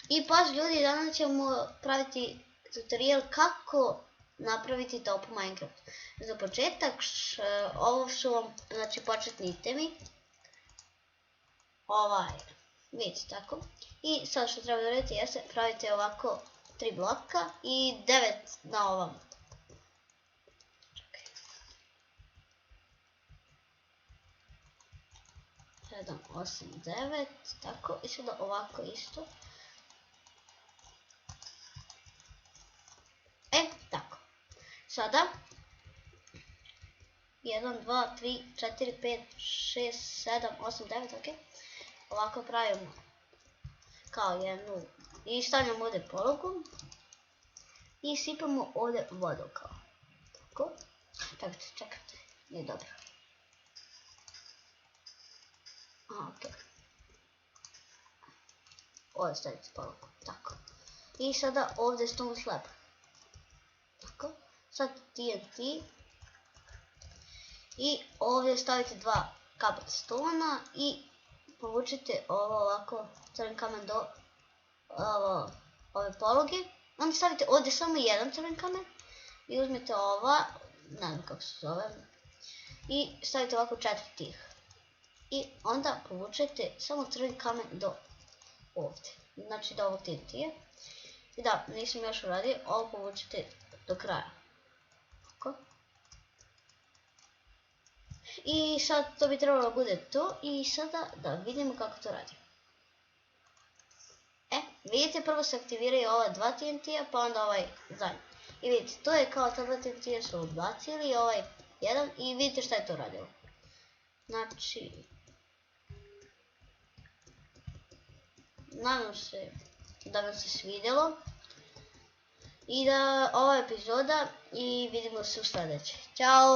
I pazi ljudi, danas ćemo praviti tutorial kako napraviti top u Minecraft. Za početak, ovo su vam, znači, početni itemi. Vidite tako. I sad što treba uraditi jeste pravite ovako 3 bloka i 9 na ovom. 7, 8, 9, tako, i sada ovako isto. Tako. Sada 1, 2, 3, 4, 5, 6, 7, 8, 9, ok. Ovako pravimo kao jednu i stavljamo ovdje polugu i sipamo ovdje vodu kao tako. Čekajte, nije dobro. Ok. Ovdje stavite polugu, tako. I sada ovdje stone slab. Tako. Sad TNT. I ovdje stavite 2 cobblestone i povučite ovo ovako crven kamen do ove poluge. Onda stavite ovdje samo jedan crven kamen i uzmete ova, ne znam kako se zove, i stavite ovako 4 tih. I onda povučete samo crven kamen do ovdje, znači do ovog TNT-a. I da, nisam još uradio, ovo povučete do kraja. Tako. I sad to bi trebalo bude to i sada da vidimo kako to radi. Vidite, prvo se aktiviraju ova 2 TNT-a pa onda ovaj zadnji. I vidite, to je kao ta 2 TNT-a su odbacili ovaj jedan i vidite šta je to radilo. Znači, nadam se da vam se svidjelo i da ova epizoda i vidimo se u sljedećoj. Ćao!